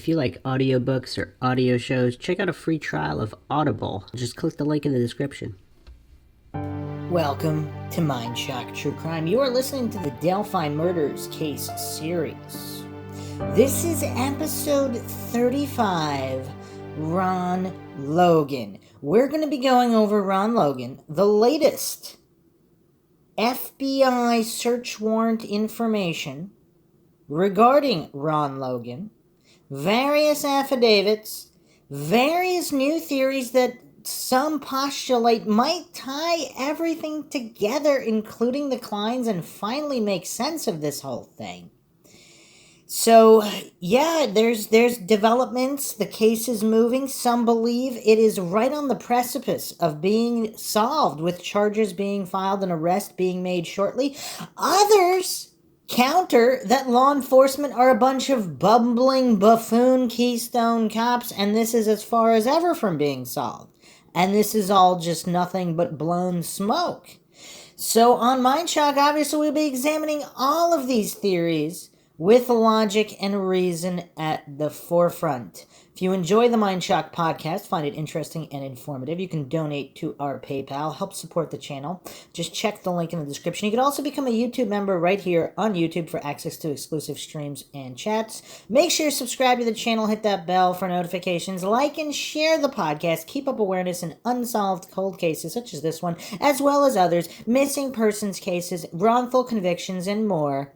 If you like audiobooks or audio shows, check out a free trial of Audible. Just click the link in the description. Welcome to Mindshock True Crime. You are listening to the Delphi Murders case series. This is episode 35, Ron Logan. We're going to be going over Ron Logan, the latest FBI search warrant information regarding Ron Logan, various affidavits, various new theories that some postulate might tie everything together, including the Kleins, and finally make sense of this whole thing. So, yeah, there's developments. The case is moving. Some believe it is right on the precipice of being solved, with charges being filed and arrest being made shortly. Others counter that law enforcement are a bunch of bumbling buffoon Keystone cops, and this is as far as ever from being solved. And this is all just nothing but blown smoke. So on Mindshock, obviously, we'll be examining all of these theories with logic and reason at the forefront. If you enjoy the Mindshock podcast, find it interesting and informative, you can donate to our PayPal, help support the channel. Just check the link in the description. You can also become a YouTube member right here on YouTube for access to exclusive streams and chats. Make sure you subscribe to the channel, hit that bell for notifications, like and share the podcast, keep up awareness in unsolved cold cases such as this one, as well as others, missing persons cases, wrongful convictions, and more.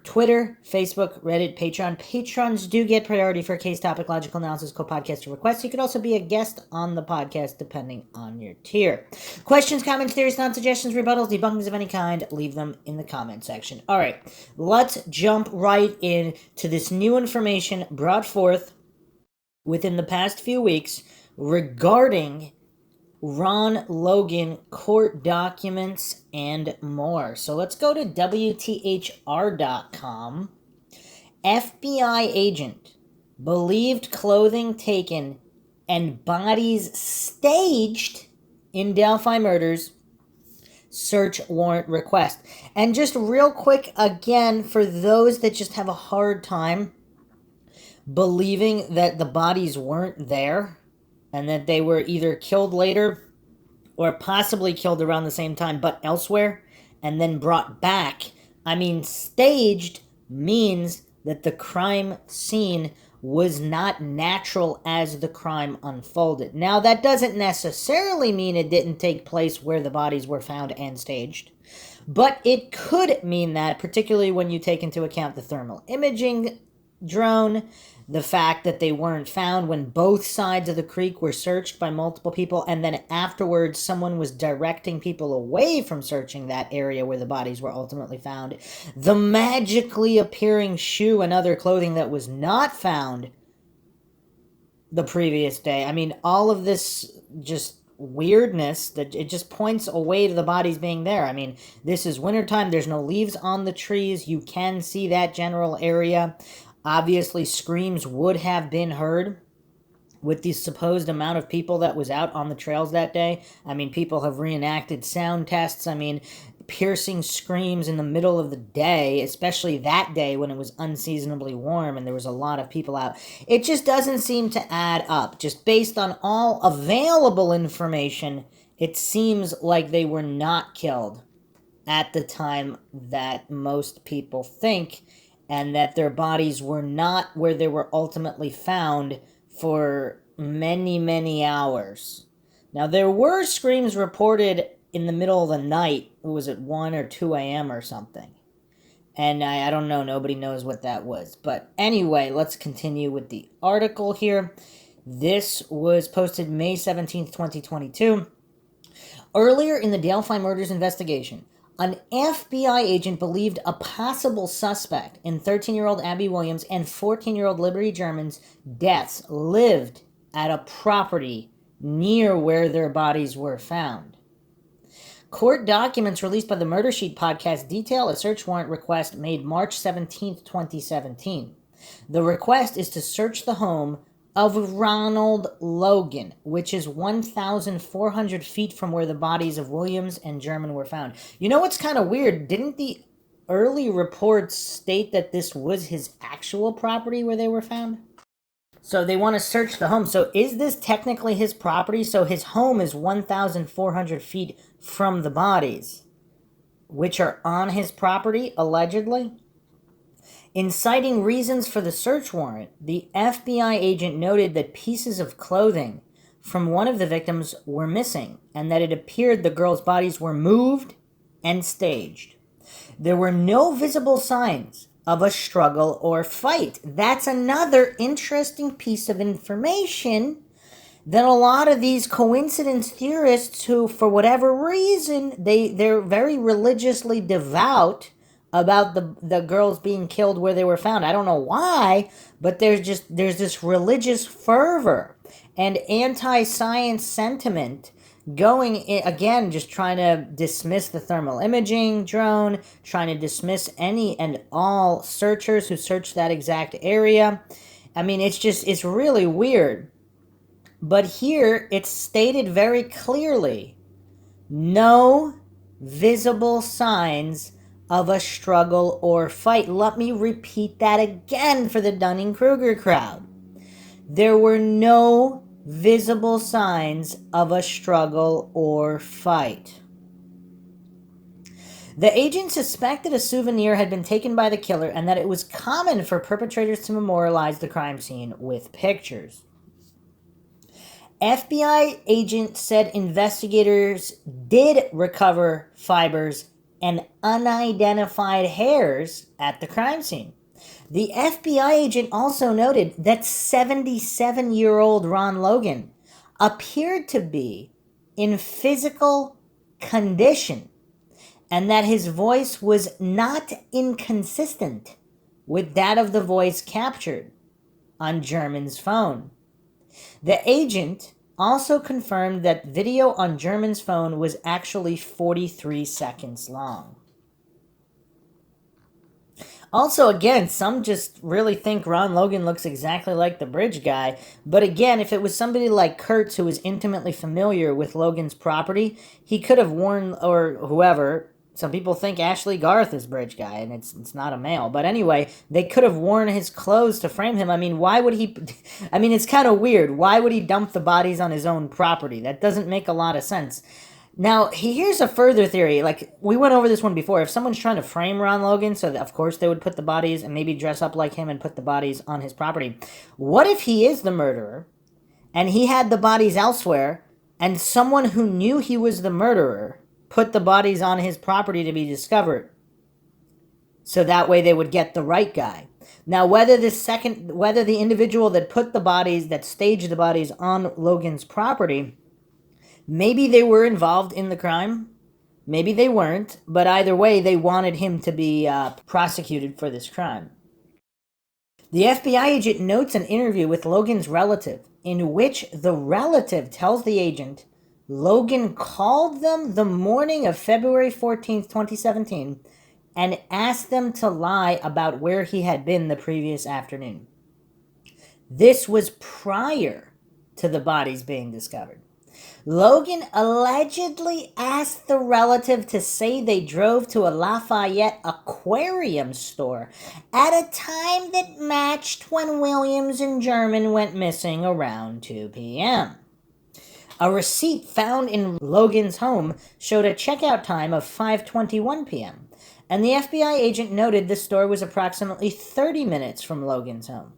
Twitter, Facebook, Reddit, Patreon. Patrons do get priority for case topic, logical analysis, co-podcaster requests. You could also be a guest on the podcast depending on your tier. Questions, comments, theories, non-suggestions, rebuttals, debunkings of any kind, leave them in the comment section. All right, let's jump right into this new information brought forth within the past few weeks regarding Ron Logan court documents and more. So let's go to WTHR.com. FBI agent believed clothing taken and bodies staged in Delphi murders. Search warrant request. And just real quick, again, for those that just have a hard time believing that the bodies weren't there, and that they were either killed later or possibly killed around the same time but elsewhere and then brought back. I mean, staged means that the crime scene was not natural as the crime unfolded. Now, that doesn't necessarily mean it didn't take place where the bodies were found and staged, but it could mean that, particularly when you take into account the thermal imaging drone, the fact that they weren't found when both sides of the creek were searched by multiple people, and then afterwards someone was directing people away from searching that area where the bodies were ultimately found. The magically appearing shoe and other clothing that was not found the previous day. I mean, all of this just weirdness that it just points away to the bodies being there. I mean, this is wintertime. There's no leaves on the trees. You can see that general area. Obviously, screams would have been heard with the supposed amount of people that was out on the trails that day. I mean, people have reenacted sound tests. I mean, piercing screams in the middle of the day, especially that day when it was unseasonably warm and there was a lot of people out. It just doesn't seem to add up. Just based on all available information, it seems like they were not killed at the time that most people think, and that their bodies were not where they were ultimately found for many, many hours. Now, there were screams reported in the middle of the night. Was it 1 or 2 a.m. or something? And I don't know. Nobody knows what that was. But anyway, let's continue with the article here. This was posted May 17th, 2022. Earlier in the Delphi murders investigation, an FBI agent believed a possible suspect in 13-year-old Abby Williams and 14-year-old Liberty German's deaths lived at a property near where their bodies were found. Court documents released by the Murder Sheet podcast detail a search warrant request made March 17, 2017. The request is to search the home of Ronald Logan, which is 1,400 feet from where the bodies of Williams and German were found. You know what's kind of weird? Didn't the early reports state that this was his actual property where they were found? So they want to search the home. So is this technically his property? So his home is 1,400 feet from the bodies, which are on his property, allegedly. In citing reasons for the search warrant, the FBI agent noted that pieces of clothing from one of the victims were missing and that it appeared the girls' bodies were moved and staged. There were no visible signs of a struggle or fight. That's another interesting piece of information that a lot of these coincidence theorists who, for whatever reason, they're very religiously devout about the girls being killed where they were found. I don't know why, but there's this religious fervor and anti-science sentiment going in, again, just trying to dismiss the thermal imaging drone, trying to dismiss any and all searchers who searched that exact area. I mean, it's really weird. But here it's stated very clearly, no visible signs of a struggle or fight. Let me repeat that again for the Dunning-Kruger crowd. There were no visible signs of a struggle or fight. The agent suspected a souvenir had been taken by the killer and that it was common for perpetrators to memorialize the crime scene with pictures. FBI agent said investigators did recover fibers and unidentified hairs at the crime scene. The FBI agent also noted that 77-year-old Ron Logan appeared to be in physical condition and that his voice was not inconsistent with that of the voice captured on German's phone. The agent also confirmed that video on German's phone was actually 43 seconds long. Also, again, some just really think Ron Logan looks exactly like the bridge guy. But again, if it was somebody like Kurtz who was intimately familiar with Logan's property, he could have warned, or whoever. Some people think Ashley Garth is bridge guy, and it's not a male. But anyway, they could have worn his clothes to frame him. I mean, why would he... I mean, it's kind of weird. Why would he dump the bodies on his own property? That doesn't make a lot of sense. Now, here's a further theory. Like, we went over this one before. If someone's trying to frame Ron Logan, so that, of course they would put the bodies and maybe dress up like him and put the bodies on his property. What if he is the murderer, and he had the bodies elsewhere, and someone who knew he was the murderer put the bodies on his property to be discovered, so that way they would get the right guy? Now, whether the individual that put the bodies, that staged the bodies on Logan's property, maybe they were involved in the crime, maybe they weren't, but either way, they wanted him to be prosecuted for this crime. The FBI agent notes an interview with Logan's relative, in which the relative tells the agent Logan called them the morning of February 14th, 2017, and asked them to lie about where he had been the previous afternoon. This was prior to the bodies being discovered. Logan allegedly asked the relative to say they drove to a Lafayette aquarium store at a time that matched when Williams and German went missing around 2 p.m. A receipt found in Logan's home showed a checkout time of 5:21 p.m., and the FBI agent noted the store was approximately 30 minutes from Logan's home.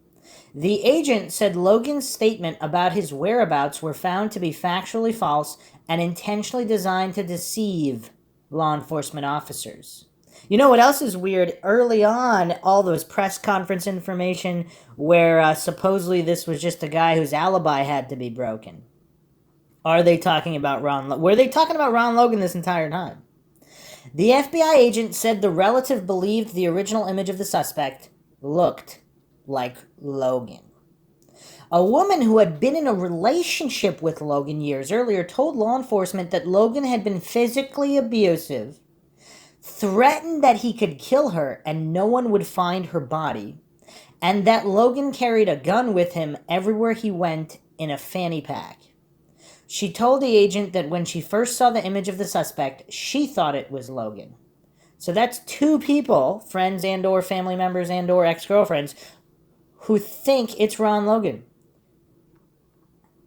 The agent said Logan's statement about his whereabouts were found to be factually false and intentionally designed to deceive law enforcement officers. You know what else is weird? Early on, all those press conference information where supposedly this was just a guy whose alibi had to be broken. Are they talking about were they talking about Ron Logan this entire time? The FBI agent said the relative believed the original image of the suspect looked like Logan. A woman who had been in a relationship with Logan years earlier told law enforcement that Logan had been physically abusive, threatened that he could kill her and no one would find her body, and that Logan carried a gun with him everywhere he went in a fanny pack. She told the agent that when she first saw the image of the suspect, she thought it was Logan. So that's two people, friends and or family members and or ex-girlfriends, who think it's Ron Logan.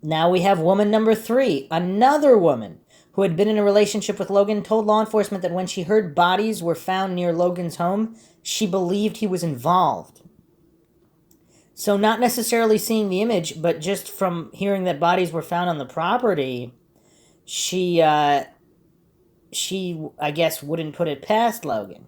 Now we have woman number 3, another woman who had been in a relationship with Logan, told law enforcement that when she heard bodies were found near Logan's home, she believed he was involved. So not necessarily seeing the image, but just from hearing that bodies were found on the property, she I guess, wouldn't put it past Logan.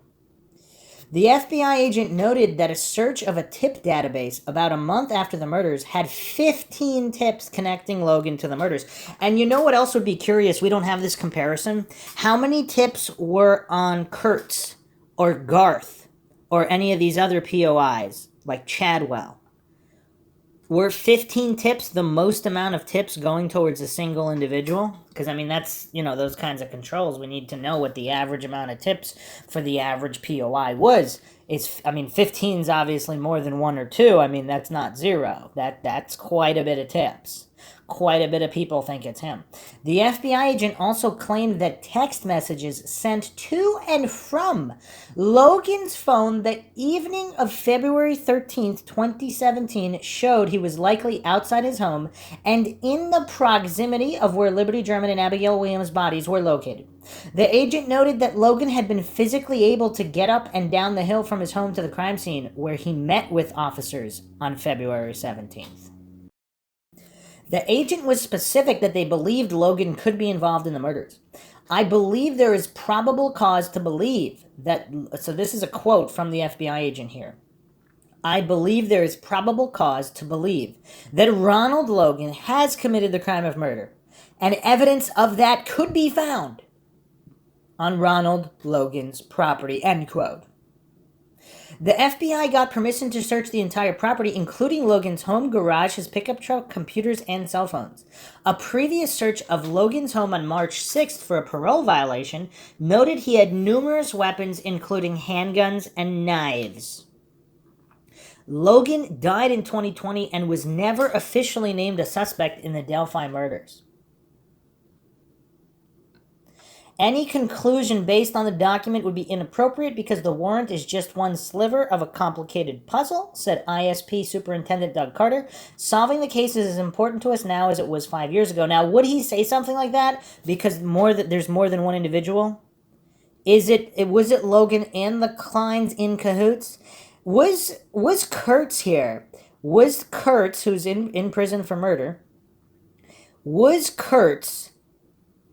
The FBI agent noted that a search of a tip database about a month after the murders had 15 tips connecting Logan to the murders. And you know what else would be curious? We don't have this comparison. How many tips were on Kurtz or Garth or any of these other POIs, like Chadwell? Were 15 tips the most amount of tips going towards a single individual? Because, I mean, that's, those kinds of controls. We need to know what the average amount of tips for the average POI was. 15 is obviously more than 1 or 2. I mean, that's not 0. That's quite a bit of tips. Quite a bit of people think it's him. The FBI agent also claimed that text messages sent to and from Logan's phone the evening of February 13th, 2017 showed he was likely outside his home and in the proximity of where Liberty German and Abigail Williams' bodies were located. The agent noted that Logan had been physically able to get up and down the hill from his home to the crime scene, where he met with officers on February 17th. The agent was specific that they believed Logan could be involved in the murders. I believe there is probable cause to believe that, so this is a quote from the FBI agent here. I believe there is probable cause to believe that Ronald Logan has committed the crime of murder, and evidence of that could be found on Ronald Logan's property, end quote. The FBI got permission to search the entire property, including Logan's home, garage, his pickup truck, computers, and cell phones. A previous search of Logan's home on March 6th for a parole violation noted he had numerous weapons, including handguns and knives. Logan died in 2020 and was never officially named a suspect in the Delphi murders. Any conclusion based on the document would be inappropriate because the warrant is just one sliver of a complicated puzzle, said ISP Superintendent Doug Carter. Solving the case is as important to us now as it was 5 years ago. Now, would he say something like that because there's more than one individual? Was it Logan and the Kleins in cahoots? Was Kurtz here? Was Kurtz, who's in prison for murder, was Kurtz,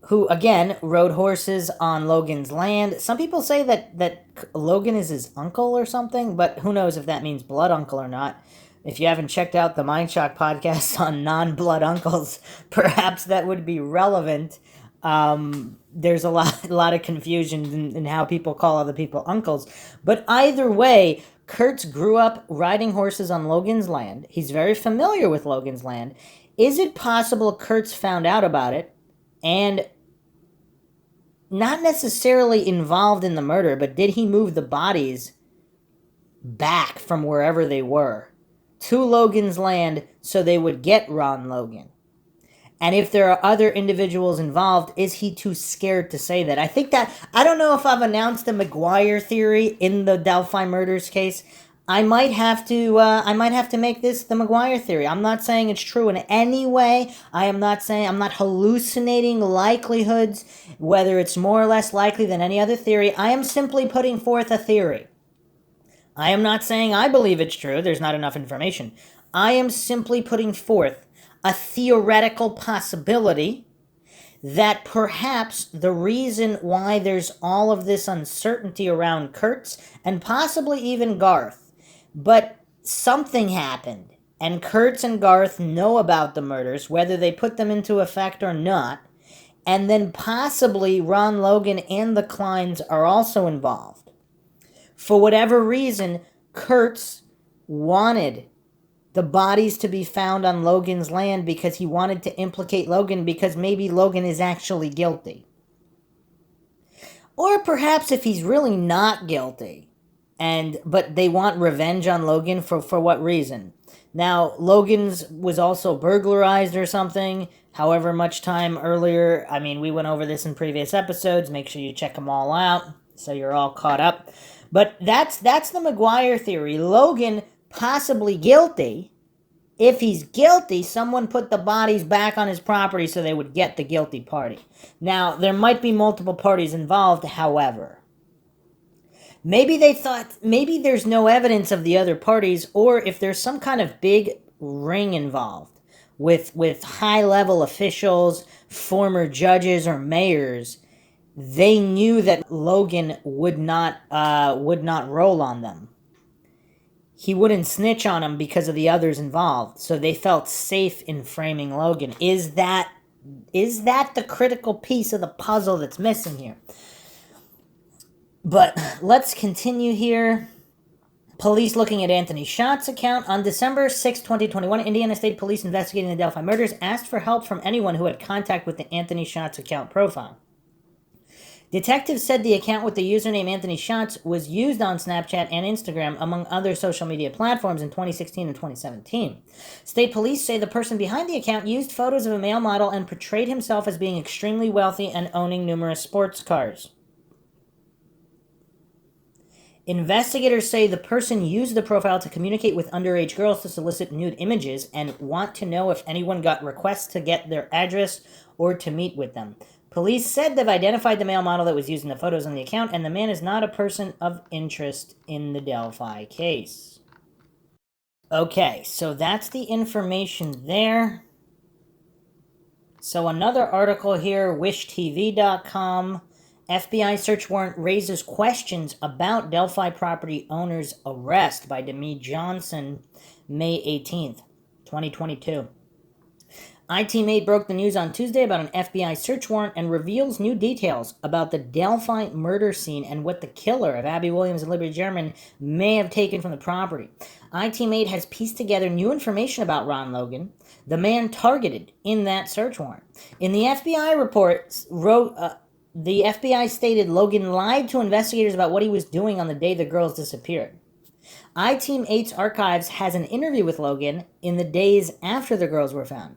who, again, rode horses on Logan's land? Some people say that Logan is his uncle or something, but who knows if that means blood uncle or not. If you haven't checked out the Mindshock podcast on non-blood uncles, perhaps that would be relevant. There's a lot of confusion in how people call other people uncles. But either way, Kurtz grew up riding horses on Logan's land. He's very familiar with Logan's land. Is it possible Kurtz found out about it and not necessarily involved in the murder, but did he move the bodies back from wherever they were to Logan's land so they would get Ron Logan? And if there are other individuals involved, is he too scared to say that? I don't know if I've announced the McGuire theory in the Delphi murders case. I might have to make this the McGuire theory. I'm not saying it's true in any way. I'm not hallucinating likelihoods, whether it's more or less likely than any other theory. I am simply putting forth a theory. I am not saying I believe it's true. There's not enough information. I am simply putting forth a theoretical possibility that perhaps the reason why there's all of this uncertainty around Kurtz and possibly even Garth, but something happened, and Kurtz and Garth know about the murders, whether they put them into effect or not, and then possibly Ron Logan and the Kleins are also involved. For whatever reason, Kurtz wanted the bodies to be found on Logan's land because he wanted to implicate Logan because maybe Logan is actually guilty. Or perhaps if he's really not guilty, but they want revenge on Logan for what reason? Now, Logan's was also burglarized or something, however much time earlier. I mean, we went over this in previous episodes. Make sure you check them all out so you're all caught up. But that's the McGuire theory. Logan possibly guilty If he's guilty, someone put the bodies back on his property so they would get the guilty party. Now, there might be multiple parties involved, however. Maybe they thought, maybe there's no evidence of the other parties, or if there's some kind of big ring involved with high-level officials, former judges, or mayors, they knew that Logan would not roll on them. He wouldn't snitch on them because of the others involved, so they felt safe in framing Logan. Is that the critical piece of the puzzle that's missing here? But let's continue here. Police looking at Anthony Schott's account. On December 6, 2021, Indiana State Police investigating the Delphi murders asked for help from anyone who had contact with the Anthony Schott's account profile. Detectives said the account with the username Anthony Schatz was used on Snapchat and Instagram, among other social media platforms, in 2016 and 2017. State police say the person behind the account used photos of a male model and portrayed himself as being extremely wealthy and owning numerous sports cars. Investigators say the person used the profile to communicate with underage girls to solicit nude images and want to know if anyone got requests to get their address or to meet with them. Police said they've identified the male model that was used in the photos on the account, and the man is not a person of interest in the Delphi case. Okay, so that's the information there. So another article here, wishtv.com. FBI search warrant raises questions about Delphi property owner's arrest by Demi Johnson, May 18th, 2022. iTeammate broke the news on Tuesday about an FBI search warrant and reveals new details about the Delphi murder scene and what the killer of Abby Williams and Liberty German may have taken from the property. iTeammate has pieced together new information about Ron Logan, the man targeted in that search warrant. In the FBI report, the FBI stated Logan lied to investigators about what he was doing on the day the girls disappeared. iTeammate's archives has an interview with Logan in the days after the girls were found.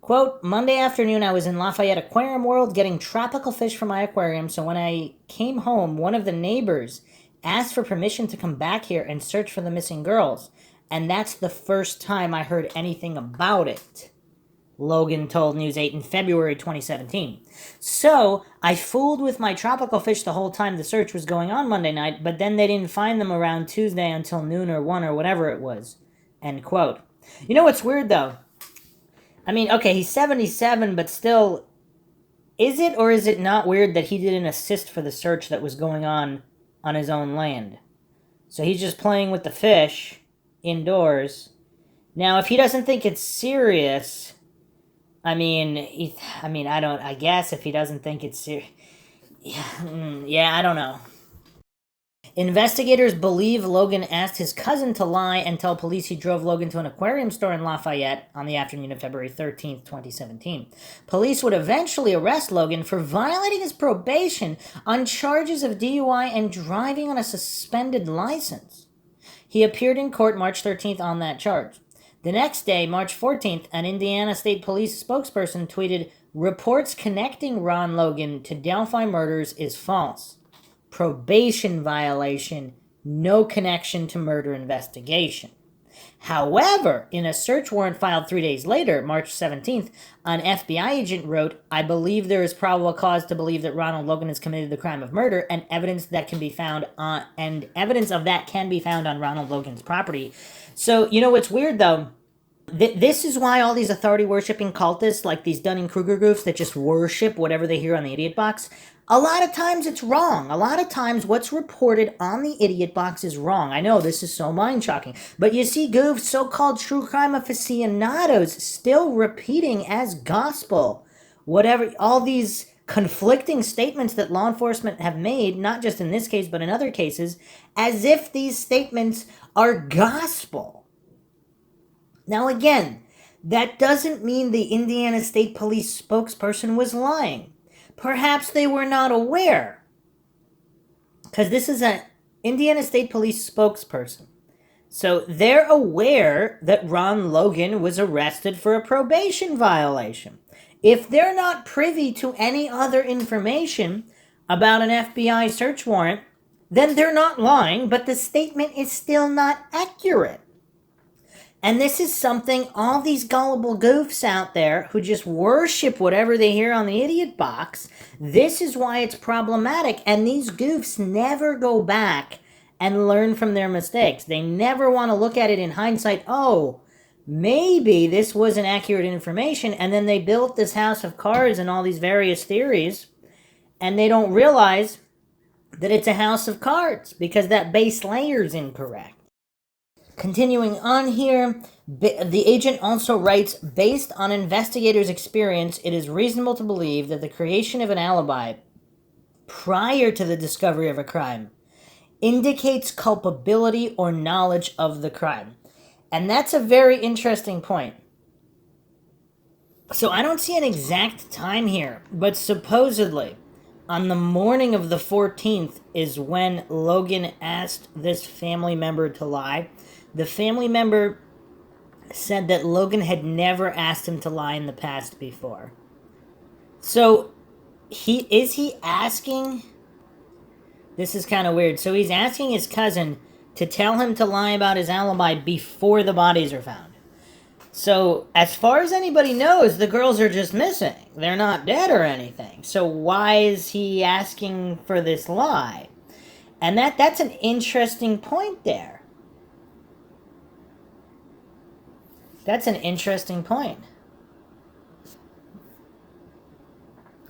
Quote, Monday afternoon I was in Lafayette Aquarium World getting tropical fish for my aquarium, so when I came home, one of the neighbors asked for permission to come back here and search for the missing girls, and that's the first time I heard anything about it, Logan told News 8 in February 2017. So, I fooled with my tropical fish the whole time the search was going on Monday night, but then they didn't find them around Tuesday until noon or 1 or whatever it was. End quote. You know what's weird, though? I mean, okay, he's 77, but still, is it or is it not weird that he didn't assist for the search that was going on his own land? So he's just playing with the fish indoors. Now, if he doesn't think it's serious, I guess if he doesn't think it's serious, I don't know. Investigators believe Logan asked his cousin to lie and tell police he drove Logan to an aquarium store in Lafayette on the afternoon of February 13th, 2017. Police would eventually arrest Logan for violating his probation on charges of DUI and driving on a suspended license. He appeared in court March 13th on that charge. The next day, March 14th, an Indiana State Police spokesperson tweeted, "Reports connecting Ron Logan to Delphi murders is false. Probation violation, no connection to murder investigation." However, in a search warrant filed 3 days later, March 17th, an FBI agent wrote, "I believe there is probable cause to believe that Ronald Logan has committed the crime of murder, and evidence of that can be found on Ronald Logan's property." So, you know what's weird, though? This is why all these authority-worshipping cultists, like these Dunning-Kruger groups that just worship whatever they hear on the idiot box, a lot of times it's wrong. A lot of times what's reported on the idiot box is wrong. I know this is so mind-shocking. But you see goofs, so-called true crime aficionados, still repeating as gospel whatever, all these conflicting statements that law enforcement have made, not just in this case, but in other cases, as if these statements are gospel. Now again, that doesn't mean the Indiana State Police spokesperson was lying. Perhaps they were not aware. Because this is an Indiana State Police spokesperson. So they're aware that Ron Logan was arrested for a probation violation. If they're not privy to any other information about an FBI search warrant, then they're not lying, but the statement is still not accurate. And this is something all these gullible goofs out there who just worship whatever they hear on the idiot box, this is why it's problematic. And these goofs never go back and learn from their mistakes. They never want to look at it in hindsight. Oh, maybe this wasn't accurate information. And then they built this house of cards and all these various theories, and they don't realize that it's a house of cards because that base layer is incorrect. Continuing on here, the agent also writes, based on investigators' experience, it is reasonable to believe that the creation of an alibi prior to the discovery of a crime indicates culpability or knowledge of the crime. And that's a very interesting point. So I don't see an exact time here, but supposedly on the morning of the 14th is when Logan asked this family member to lie. The family member said that Logan had never asked him to lie in the past before. So, is he asking... This is kind of weird. So he's asking his cousin to tell him to lie about his alibi before the bodies are found. So, as far as anybody knows, the girls are just missing. They're not dead or anything. So why is he asking for this lie? And that's an interesting point there. That's an interesting point.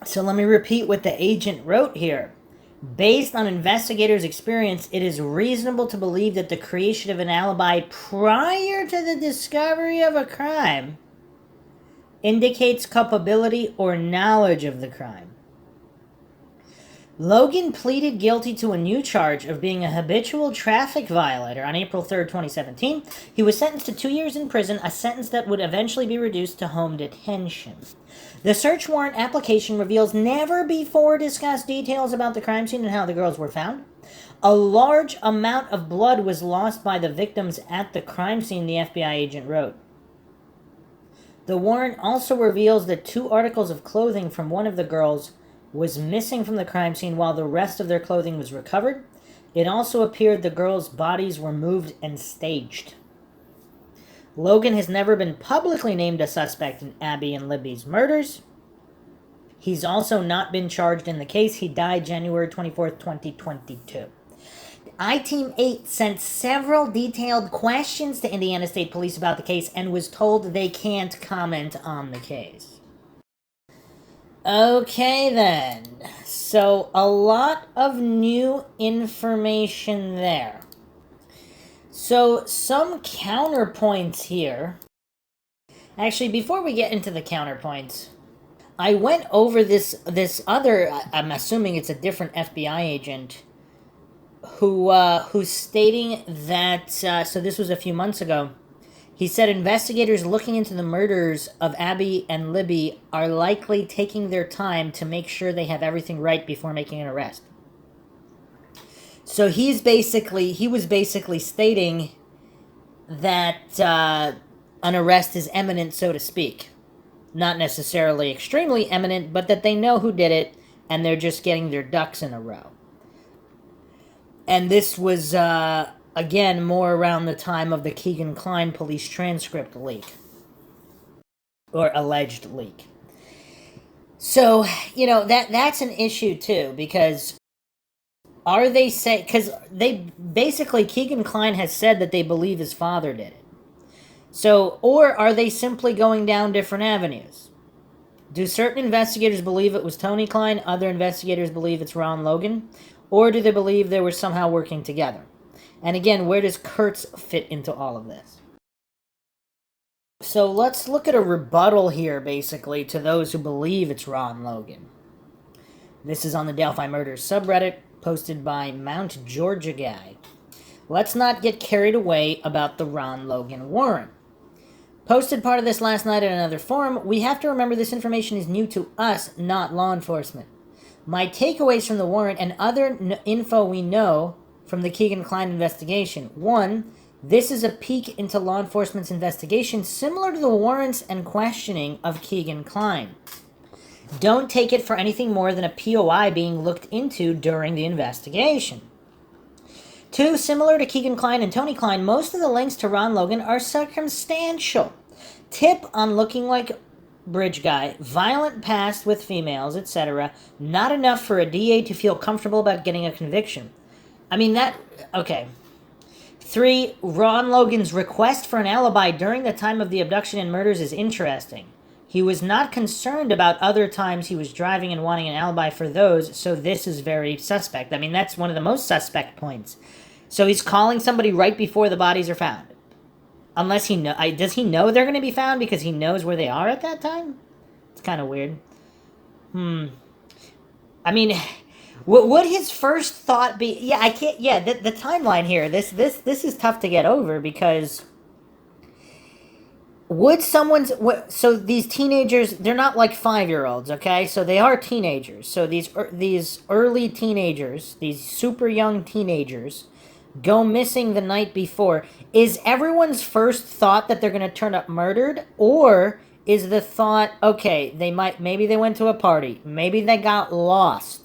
So let me repeat what the agent wrote here. Based on investigators' experience, it is reasonable to believe that the creation of an alibi prior to the discovery of a crime indicates culpability or knowledge of the crime. Logan pleaded guilty to a new charge of being a habitual traffic violator on April 3rd, 2017. He was sentenced to 2 years in prison, a sentence that would eventually be reduced to home detention. The search warrant application reveals never before discussed details about the crime scene and how the girls were found. A large amount of blood was lost by the victims at the crime scene, the FBI agent wrote. The warrant also reveals that 2 articles of clothing from one of the girls was missing from the crime scene while the rest of their clothing was recovered. It also appeared the girls' bodies were moved and staged. Logan has never been publicly named a suspect in Abby and Libby's murders. He's also not been charged in the case. He died January 24th, 2022. I-Team 8 sent several detailed questions to Indiana State Police about the case and was told they can't comment on the case. Okay then, so a lot of new information there. So some counterpoints here. Actually, before we get into the counterpoints, I went over this other, I'm assuming it's a different FBI agent, who's stating that, so this was a few months ago, he said investigators looking into the murders of Abby and Libby are likely taking their time to make sure they have everything right before making an arrest. So he was basically stating that an arrest is imminent, so to speak. Not necessarily extremely imminent, but that they know who did it, and they're just getting their ducks in a row. And this was... again, more around the time of the Keegan Kline police transcript leak. Or alleged leak. So, you know, that's an issue too, because are they say... Because they... Basically, Keegan Kline has said that they believe his father did it. So, or are they simply going down different avenues? Do certain investigators believe it was Tony Kline, other investigators believe it's Ron Logan? Or do they believe they were somehow working together? And again, where does Kurtz fit into all of this? So let's look at a rebuttal here, basically, to those who believe it's Ron Logan. This is on the Delphi Murders subreddit, posted by Mount Georgia Guy. Let's not get carried away about the Ron Logan warrant. Posted part of this last night at another forum. We have to remember this information is new to us, not law enforcement. My takeaways from the warrant and other info we know from the Keegan Kline investigation. 1, this is a peek into law enforcement's investigation similar to the warrants and questioning of Keegan Kline. Don't take it for anything more than a POI being looked into during the investigation. 2, similar to Keegan Kline and Tony Kline, most of the links to Ron Logan are circumstantial. Tip on looking like bridge guy, violent past with females, etc. Not enough for a DA to feel comfortable about getting a conviction. I mean, that... Okay. 3, Ron Logan's request for an alibi during the time of the abduction and murders is interesting. He was not concerned about other times he was driving and wanting an alibi for those, so this is very suspect. I mean, that's one of the most suspect points. So he's calling somebody right before the bodies are found. Unless he know... does he know they're going to be found because he knows where they are at that time? It's kind of weird. I mean... Would his first thought be... Yeah, I can't... Yeah, the timeline here. This is tough to get over because... Would someone's... So these teenagers, they're not like 5-year-olds, okay? So they are teenagers. So these early teenagers, these super young teenagers, go missing the night before. Is everyone's first thought that they're going to turn up murdered? Or is the thought, okay, maybe they went to a party. Maybe they got lost.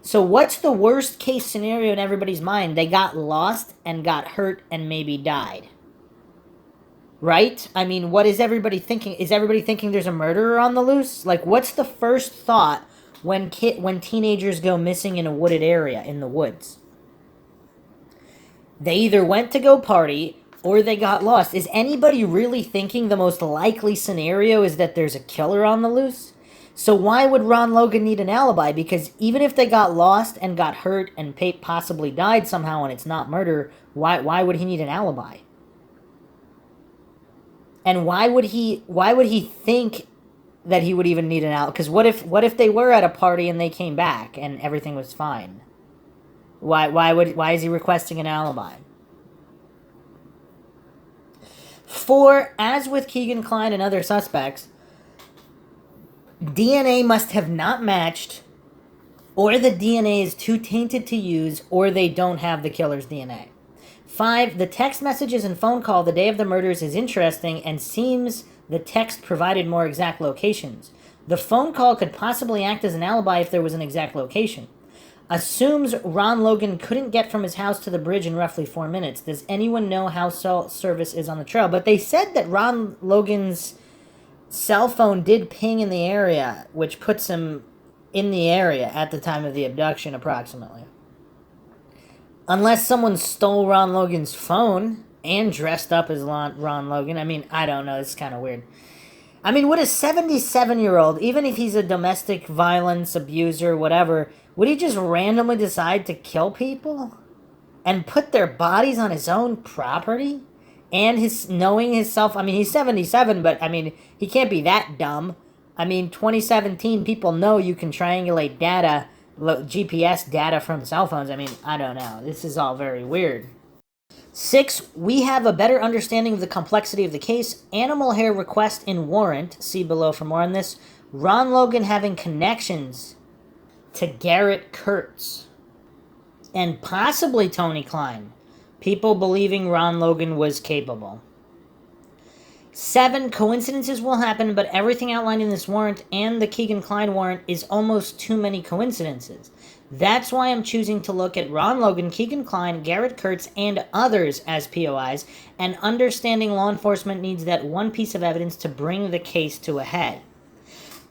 So what's the worst case scenario in everybody's mind? They got lost and got hurt and maybe died. Right? I mean, what is everybody thinking? Is everybody thinking there's a murderer on the loose? Like, what's the first thought when teenagers go missing in a wooded area in the woods? They either went to go party or they got lost. Is anybody really thinking the most likely scenario is that there's a killer on the loose? So why would Ron Logan need an alibi? Because even if they got lost and got hurt and possibly died somehow and it's not murder, why would he need an alibi? And why would he think that he would even need an alibi? Because what if they were at a party and they came back and everything was fine? Why is he requesting an alibi? 4, as with Keegan Kline and other suspects, DNA must have not matched, or the DNA is too tainted to use, or they don't have the killer's DNA. 5, the text messages and phone call the day of the murders is interesting and seems the text provided more exact locations. The phone call could possibly act as an alibi if there was an exact location. Assumes Ron Logan couldn't get from his house to the bridge in roughly 4 minutes. Does anyone know how cell service is on the trail? But they said that Ron Logan's cell phone did ping in the area, which puts him in the area at the time of the abduction, approximately. Unless someone stole Ron Logan's phone and dressed up as Ron Logan. I mean, I don't know. It's kind of weird. I mean, would a 77-year-old, even if he's a domestic violence abuser, whatever, would he just randomly decide to kill people? And put their bodies on his own property? And knowing himself, I mean, he's 77, but, I mean, he can't be that dumb. I mean, 2017, people know you can triangulate data, GPS data from cell phones. I mean, I don't know. This is all very weird. 6, we have a better understanding of the complexity of the case. Animal hair request in warrant. See below for more on this. Ron Logan having connections to Garrett Kurtz. And possibly Tony Kline. People believing Ron Logan was capable. 7, coincidences will happen, but everything outlined in this warrant and the Keegan Kline warrant is almost too many coincidences. That's why I'm choosing to look at Ron Logan, Keegan Kline, Garrett Kurtz, and others as POIs, and understanding law enforcement needs that one piece of evidence to bring the case to a head.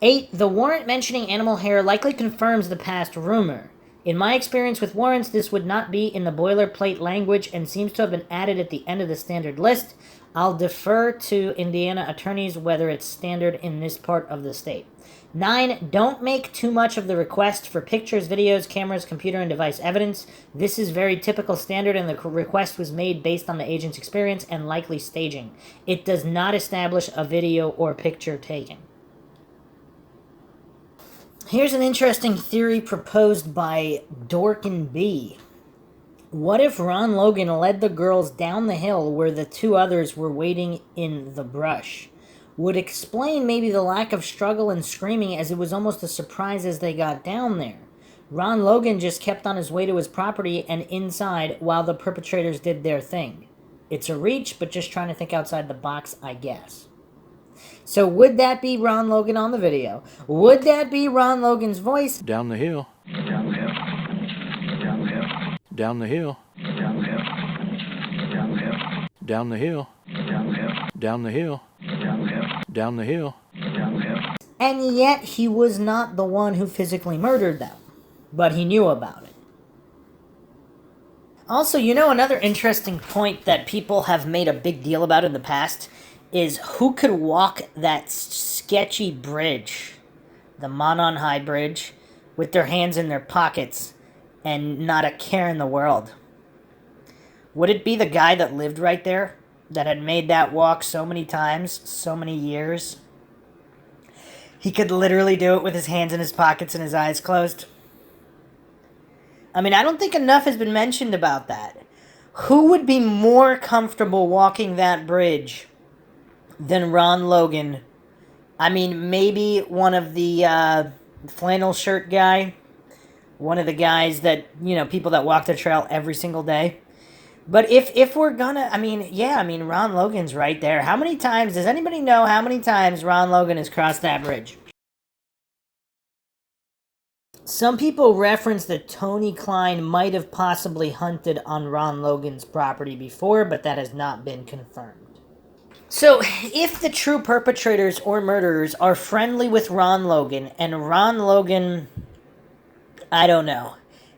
8, the warrant mentioning animal hair likely confirms the past rumor. In my experience with warrants, this would not be in the boilerplate language and seems to have been added at the end of the standard list. I'll defer to Indiana attorneys whether it's standard in this part of the state. 9, don't make too much of the request for pictures, videos, cameras, computer, and device evidence. This is very typical standard, and the request was made based on the agent's experience and likely staging. It does not establish a video or picture taken. Here's an interesting theory proposed by Dorkin B. What if Ron Logan led the girls down the hill where the 2 others were waiting in the brush? Would explain maybe the lack of struggle and screaming, as it was almost a surprise as they got down there. Ron Logan just kept on his way to his property and inside while the perpetrators did their thing. It's a reach, but just trying to think outside the box, I guess. So would that be Ron Logan on the video? Would that be Ron Logan's voice? Down the hill. Down the hill. Down the hill. Down the hill. Down the hill. Down the hill. Down the hill. And yet he was not the one who physically murdered them, but he knew about it. Also, another interesting point that people have made a big deal about in the past is who could walk that sketchy bridge, the Manon High Bridge, with their hands in their pockets and not a care in the world. Would it be the guy that lived right there, that had made that walk so many times, so many years? He could literally do it with his hands in his pockets and his eyes closed. I mean, I don't think enough has been mentioned about that. Who would be more comfortable walking that bridge than Ron Logan? I mean, maybe one of the flannel shirt guy. One of the guys that, people that walk the trail every single day. But if we're gonna, Ron Logan's right there. How many times, does anybody know how many times Ron Logan has crossed that bridge? Some people reference that Tony Klein might have possibly hunted on Ron Logan's property before, but that has not been confirmed. So, if the true perpetrators or murderers are friendly with Ron Logan, and Ron Logan, I don't know,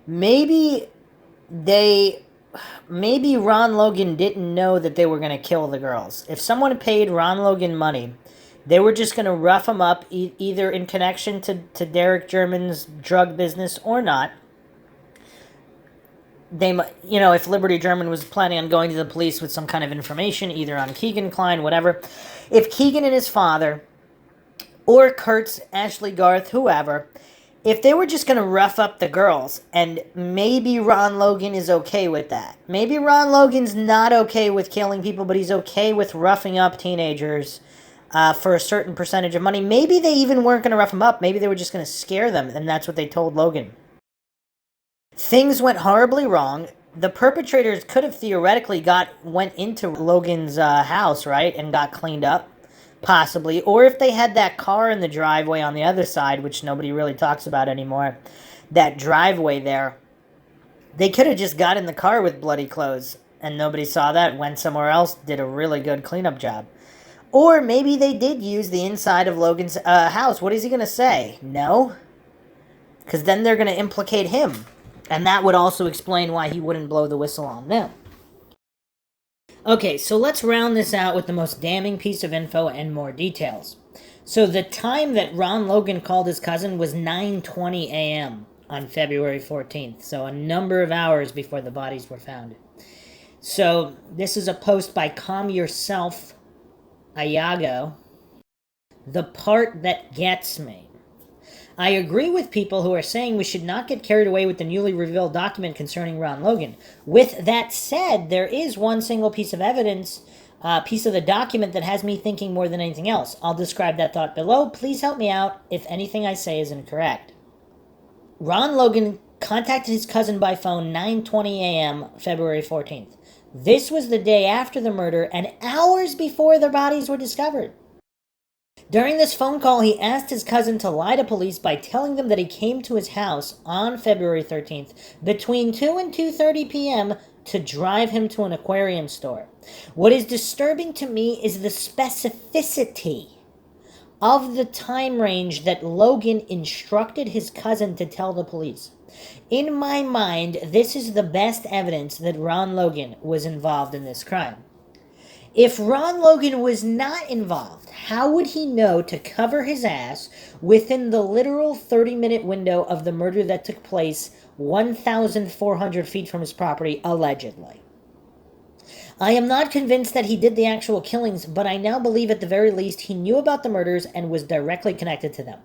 maybe Ron Logan didn't know that they were going to kill the girls. If someone paid Ron Logan money, they were just going to rough him up, either in connection to Derek German's drug business or not. If Liberty German was planning on going to the police with some kind of information, either on Keegan Klein, whatever, if Keegan and his father, or Kurtz, Ashley Garth, whoever, if they were just going to rough up the girls, and maybe Ron Logan is okay with that. Maybe Ron Logan's not okay with killing people, but he's okay with roughing up teenagers for a certain percentage of money. Maybe they even weren't going to rough them up. Maybe they were just going to scare them, and that's what they told Logan. Things went horribly wrong. The perpetrators could have theoretically went into Logan's house, right, and got cleaned up. Possibly. Or if they had that car in the driveway on the other side, which nobody really talks about anymore, that driveway there, they could have just got in the car with bloody clothes and nobody saw that, went somewhere else, did a really good cleanup job. Or maybe they did use the inside of Logan's house. What is he going to say? No? Because then they're going to implicate him. And that would also explain why he wouldn't blow the whistle on them. Okay, so let's round this out with the most damning piece of info and more details. So the time that Ron Logan called his cousin was 9:20 a.m. on February 14th, so a number of hours before the bodies were found. So this is a post by Calm Yourself, Iago. The part that gets me. I agree with people who are saying we should not get carried away with the newly revealed document concerning Ron Logan. With that said, there is one single piece of evidence, piece of the document that has me thinking more than anything else. I'll describe that thought below. Please help me out if anything I say is incorrect. Ron Logan contacted his cousin by phone 9:20 a.m. February 14th. This was the day after the murder and hours before their bodies were discovered. During this phone call, he asked his cousin to lie to police by telling them that he came to his house on February 13th between 2 and 2:30 p.m. to drive him to an aquarium store. What is disturbing to me is the specificity of the time range that Logan instructed his cousin to tell the police. In my mind, this is the best evidence that Ron Logan was involved in this crime. If Ron Logan was not involved, how would he know to cover his ass within the literal 30-minute window of the murder that took place 1,400 feet from his property, allegedly? I am not convinced that he did the actual killings, but I now believe at the very least he knew about the murders and was directly connected to them.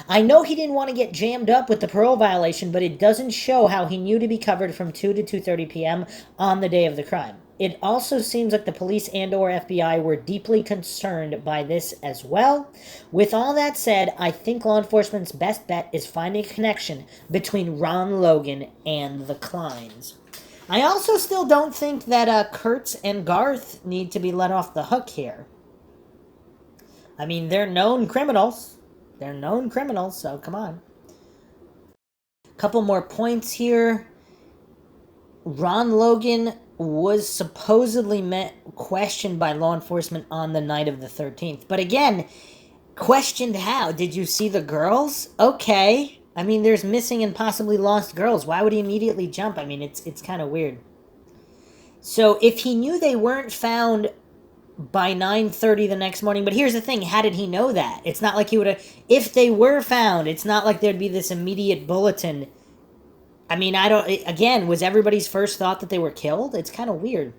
I know he didn't want to get jammed up with the parole violation, but it doesn't show how he knew to be covered from 2 to 2:30 p.m. on the day of the crime. It also seems like the police and or FBI were deeply concerned by this as well. With all that said, I think law enforcement's best bet is finding a connection between Ron Logan and the Kleins. I also still don't think that Kurtz and Garth need to be let off the hook here. I mean, they're known criminals. They're known criminals, so come on. Couple more points here. Ron Logan was supposedly questioned by law enforcement on the night of the 13th. But again, questioned how? Did you see the girls? Okay. I mean, there's missing and possibly lost girls. Why would he immediately jump? I mean, it's kind of weird. So if he knew they weren't found by 9:30 the next morning, but here's the thing, how did he know that? It's not like he would have, if they were found, it's not like there'd be this immediate bulletin. I mean, again, was everybody's first thought that they were killed? It's kind of weird.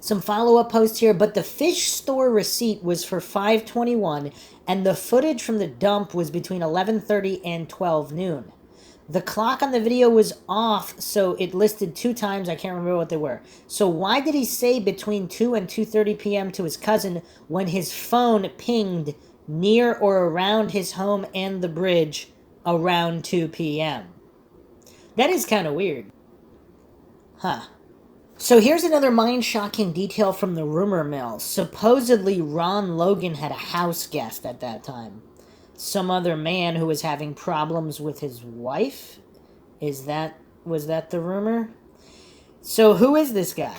Some follow-up posts here, but the fish store receipt was for 5:21, and the footage from the dump was between 11:30 and 12 noon. The clock on the video was off, so it listed 2 times. I can't remember what they were. So why did he say between 2 and 2:30 p.m. to his cousin when his phone pinged near or around his home and the bridge around 2 p.m.? That is kind of weird. Huh. So here's another mind-shocking detail from the rumor mill. Supposedly, Ron Logan had a house guest at that time. Some other man who was having problems with his wife? Was that the rumor? So who is this guy?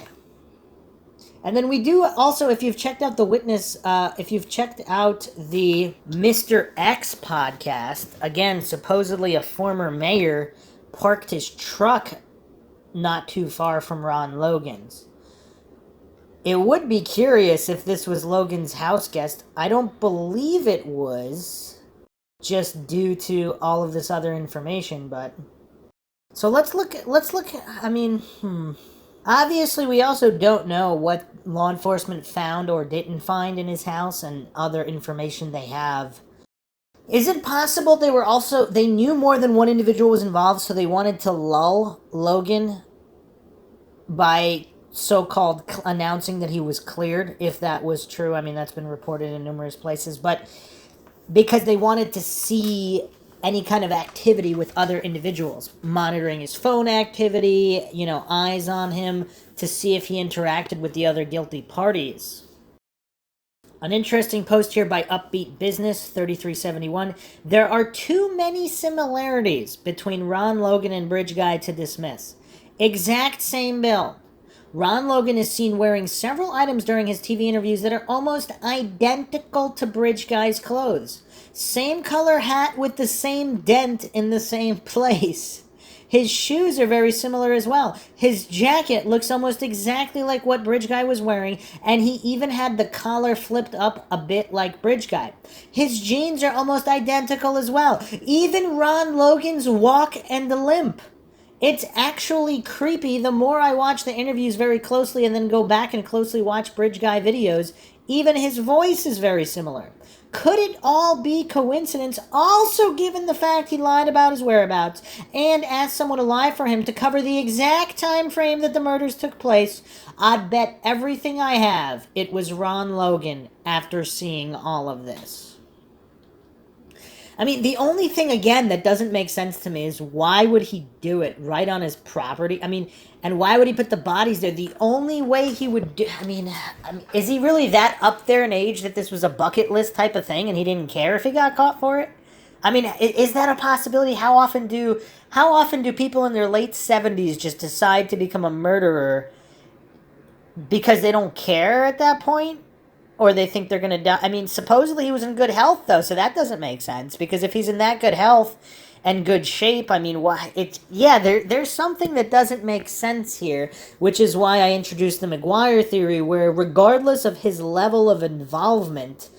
And then we do also, if you've checked out the witness, if you've checked out the Mr. X podcast, again, supposedly a former mayor parked his truck not too far from Ron Logan's. It would be curious if this was Logan's house guest. I don't believe it was, just due to all of this other information, but... So let's look, I mean, Obviously, we also don't know what law enforcement found or didn't find in his house and other information they have. Is it possible they knew more than one individual was involved, so they wanted to lull Logan by so-called announcing that he was cleared, if that was true? I mean, that's been reported in numerous places, but because they wanted to see any kind of activity with other individuals, monitoring his phone activity, eyes on him to see if he interacted with the other guilty parties. An interesting post here by Upbeat Business, 3371. There are too many similarities between Ron Logan and Bridge Guy to dismiss. Exact same build. Ron Logan is seen wearing several items during his TV interviews that are almost identical to Bridge Guy's clothes. Same color hat with the same dent in the same place. His shoes are very similar as well. His jacket looks almost exactly like what Bridge Guy was wearing, and he even had the collar flipped up a bit like Bridge Guy. His jeans are almost identical as well. Even Ron Logan's walk and the limp. It's actually creepy. The more I watch the interviews very closely and then go back and closely watch Bridge Guy videos, even his voice is very similar. Could it all be coincidence, also given the fact he lied about his whereabouts and asked someone to lie for him to cover the exact time frame that the murders took place? I'd bet everything I have it was Ron Logan after seeing all of this. I mean, the only thing, again, that doesn't make sense to me is why would he do it right on his property? I mean, and why would he put the bodies there? The only way he would do... I mean, is he really that up there in age that this was a bucket list type of thing and he didn't care if he got caught for it? I mean, is that a possibility? How often do people in their late 70s just decide to become a murderer because they don't care at that point? Or they think they're going to die. I mean, supposedly he was in good health, though, so that doesn't make sense. Because if he's in that good health and good shape, I mean, why? There's something that doesn't make sense here, which is why I introduced the McGuire theory, where regardless of his level of involvement,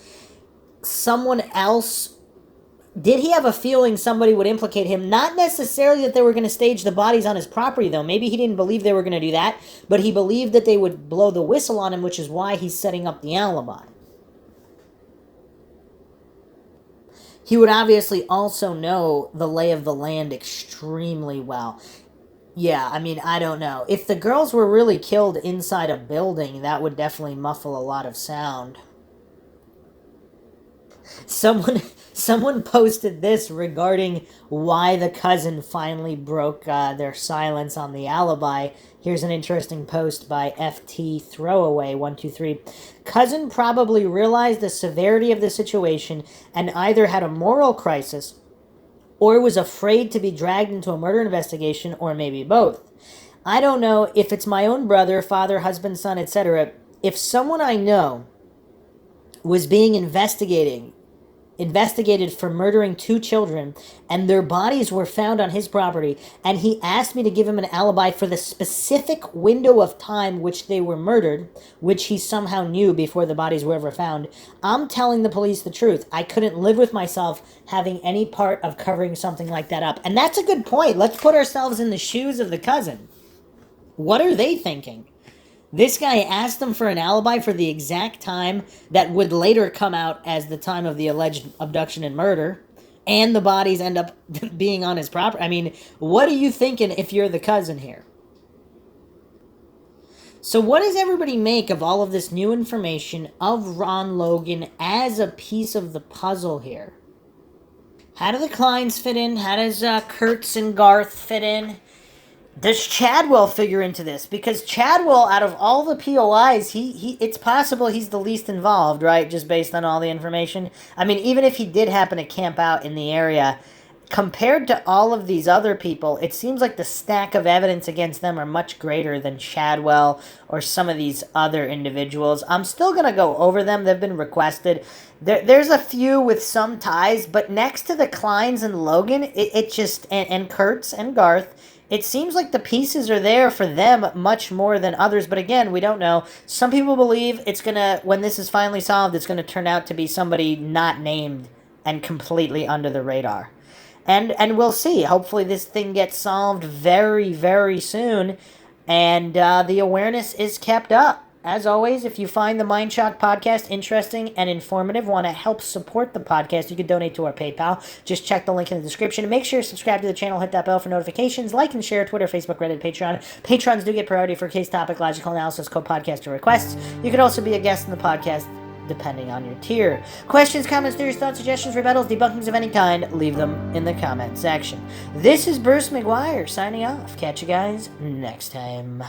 someone else... Did he have a feeling somebody would implicate him? Not necessarily that they were going to stage the bodies on his property, though. Maybe he didn't believe they were going to do that, but he believed that they would blow the whistle on him, which is why he's setting up the alibi. He would obviously also know the lay of the land extremely well. Yeah, I mean, I don't know. If the girls were really killed inside a building, that would definitely muffle a lot of sound. Someone posted this regarding why the cousin finally broke their silence on the alibi. Here's an interesting post by FT Throwaway 123. Cousin probably realized the severity of the situation and either had a moral crisis or was afraid to be dragged into a murder investigation, or maybe both. I don't know if it's my own brother, father, husband, son, etc. If someone I know was being investigated for murdering 2 children, and their bodies were found on his property, and he asked me to give him an alibi for the specific window of time which they were murdered, which he somehow knew before the bodies were ever found, I'm telling the police the truth. I couldn't live with myself having any part of covering something like that up. And that's a good point. Let's put ourselves in the shoes of the cousin. What are they thinking? This guy asked them for an alibi for the exact time that would later come out as the time of the alleged abduction and murder, and the bodies end up being on his property. I mean, what are you thinking if you're the cousin here? So what does everybody make of all of this new information of Ron Logan as a piece of the puzzle here? How do the Kleins fit in? How does Kurtz and Garth fit in? Does Chadwell figure into this? Because Chadwell, out of all the POIs, it's possible he's the least involved, right? Just based on all the information. I mean, even if he did happen to camp out in the area, compared to all of these other people, it seems like the stack of evidence against them are much greater than Chadwell or some of these other individuals. I'm still going to go over them. They've been requested. There's a few with some ties, but next to the Kleins and Logan, it just, and Kurtz and Garth, it seems like the pieces are there for them much more than others, but again, we don't know. Some people believe it's going to, when this is finally solved, it's going to turn out to be somebody not named and completely under the radar. And we'll see. Hopefully this thing gets solved very, very soon, and the awareness is kept up. As always, if you find the Mindshock podcast interesting and informative, want to help support the podcast, you can donate to our PayPal. Just check the link in the description. And make sure to subscribe to the channel, hit that bell for notifications, like and share Twitter, Facebook, Reddit, Patreon. Patrons do get priority for case topic, logical analysis, co-podcast, or requests. You could also be a guest in the podcast, depending on your tier. Questions, comments, theories, thoughts, suggestions, rebuttals, debunkings of any kind, leave them in the comment section. This is Bruce McGuire signing off. Catch you guys next time.